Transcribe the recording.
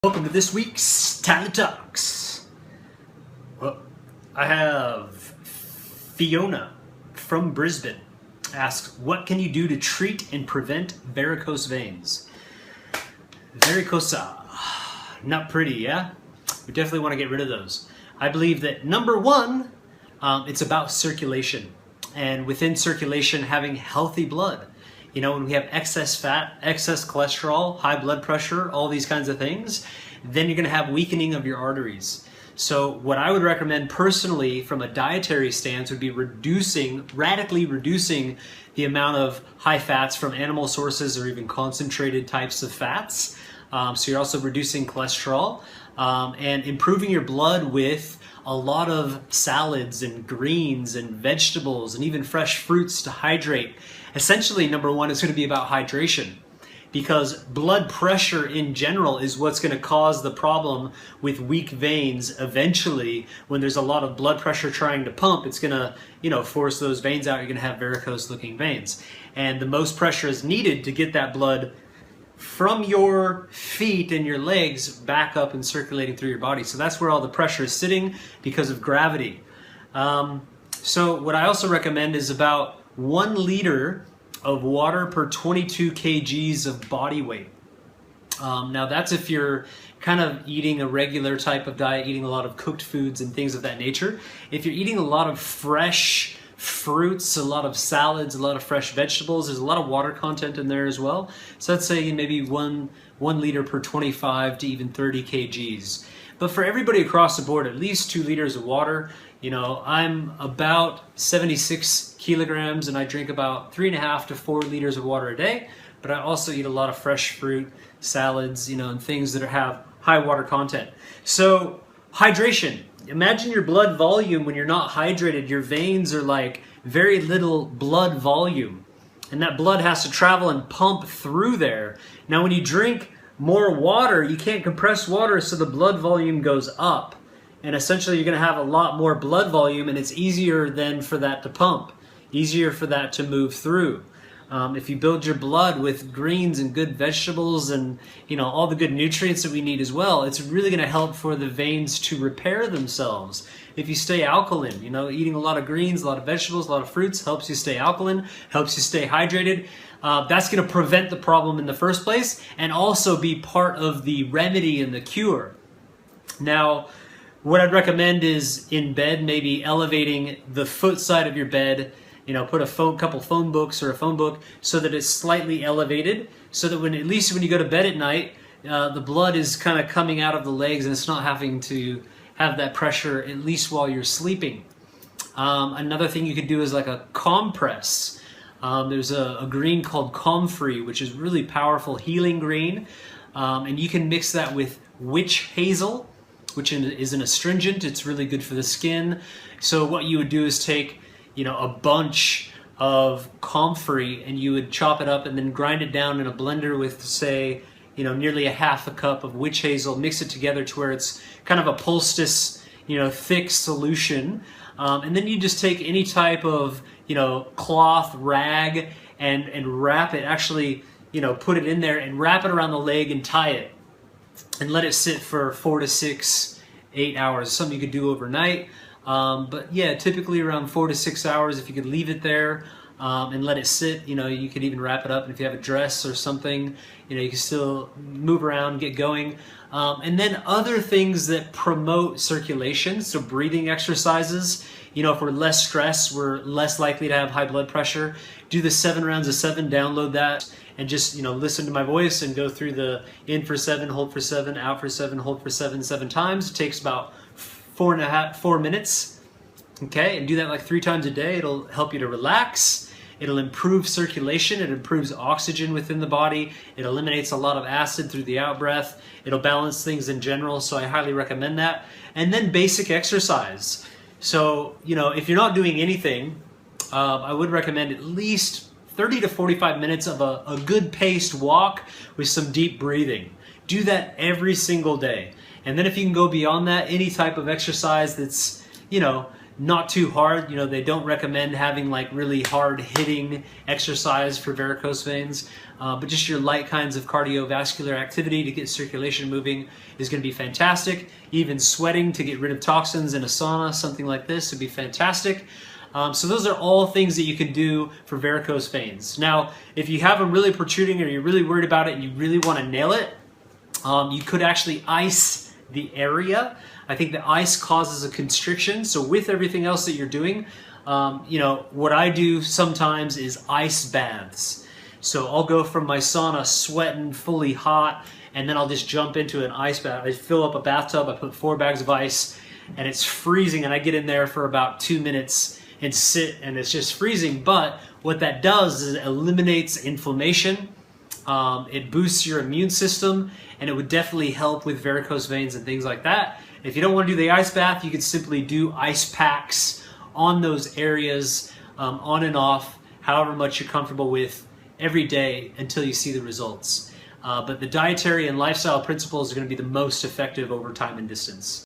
Welcome to this week's Talent Talks. Well, I have Fiona from Brisbane asks, what can you do to treat and prevent varicose veins? Varicose, not pretty, yeah? We definitely want to get rid of those. I believe that number one, it's about circulation. And within circulation, having healthy blood. You know, when we have excess fat, excess cholesterol, high blood pressure, all these kinds of things, then you're going to have weakening of your arteries. So what I would recommend personally from a dietary stance would be radically reducing the amount of high fats from animal sources or even concentrated types of fats. So you're also reducing cholesterol and improving your blood with a lot of salads and greens and vegetables and even fresh fruits to hydrate. Essentially, number one is going to be about hydration, because blood pressure in general is what's going to cause the problem with weak veins. Eventually, when there's a lot of blood pressure trying to pump, it's going to, force those veins out. You're going to have varicose-looking veins. And the most pressure is needed to get that blood from your feet and your legs back up and circulating through your body. So that's where all the pressure is sitting because of gravity. So what I also recommend is about 1 liter of water per 22 kgs of body weight. Now that's if you're kind of eating a regular type of diet, eating a lot of cooked foods and things of that nature. If you're eating a lot of fresh fruits, a lot of salads, a lot of fresh vegetables, there's a lot of water content in there as well. So let's say maybe one liter per 25 to even 30 kgs. But for everybody across the board, at least 2 liters of water. You know, I'm about 76 kilograms and I drink about 3.5 to 4 liters of water a day, but I also eat a lot of fresh fruit, salads, and things that have high water content. So hydration. Imagine your blood volume when you're not hydrated. Your veins are like very little blood volume, and that blood has to travel and pump through there. Now when you drink more water, you can't compress water, so the blood volume goes up. And essentially you're going to have a lot more blood volume, and it's easier then for that to pump, easier for that to move through. If you build your blood with greens and good vegetables and all the good nutrients that we need as well, it's really going to help for the veins to repair themselves. If you stay alkaline, eating a lot of greens, a lot of vegetables, a lot of fruits helps you stay alkaline, helps you stay hydrated. That's going to prevent the problem in the first place and also be part of the remedy and the cure. Now, what I'd recommend is in bed, maybe elevating the foot side of your bed, put a couple phone books or a phone book so that it's slightly elevated, so that at least when you go to bed at night, the blood is kind of coming out of the legs and it's not having to have that pressure, at least while you're sleeping. Another thing you could do is like a compress. There's a green called comfrey, which is really powerful healing green, and you can mix that with witch hazel, which is an astringent. It's really good for the skin. So what you would do is take, a bunch of comfrey and you would chop it up and then grind it down in a blender with, say, nearly a half a cup of witch hazel. Mix it together to where it's kind of a poultice, thick solution. And then you just take any type of, cloth, rag, and wrap it. Actually, put it in there and wrap it around the leg and tie it. And let it sit for 4 to 6, 8 hours. Something you could do overnight. But yeah, typically around 4 to 6 hours, if you could leave it there and let it sit, you could even wrap it up. And if you have a dress or something, you can still move around, get going. And then other things that promote circulation, so breathing exercises. If we're less stressed, we're less likely to have high blood pressure. Do the 7 rounds of 7, download that. And just, listen to my voice and go through the in for 7, hold for 7, out for 7, hold for 7 times. It takes about 4 minutes. Okay, and do that like 3 times a day. It'll help you to relax. It'll improve circulation. It improves oxygen within the body. It eliminates a lot of acid through the out breath. It'll balance things in general, so I highly recommend that. And then basic exercise. So, if you're not doing anything, I would recommend at least 30 to 45 minutes of a good paced walk with some deep breathing. Do that every single day. And then if you can go beyond that, any type of exercise that's, not too hard. You know, they don't recommend having like really hard hitting exercise for varicose veins, but just your light kinds of cardiovascular activity to get circulation moving is going to be fantastic. Even sweating to get rid of toxins in a sauna, something like this would be fantastic. So those are all things that you can do for varicose veins. Now, if you have them really protruding or you're really worried about it and you really want to nail it, you could actually ice the area. I think the ice causes a constriction. So with everything else that you're doing, you know, what I do sometimes is ice baths. So I'll go from my sauna sweating, fully hot, and then I'll just jump into an ice bath. I fill up a bathtub, I put 4 bags of ice, and it's freezing, and I get in there for about 2 minutes and sit, and it's just freezing. But what that does is it eliminates inflammation, it boosts your immune system, and it would definitely help with varicose veins and things like that. If you don't want to do the ice bath, you could simply do ice packs on those areas, on and off, however much you're comfortable with every day until you see the results. But the dietary and lifestyle principles are going to be the most effective over time and distance.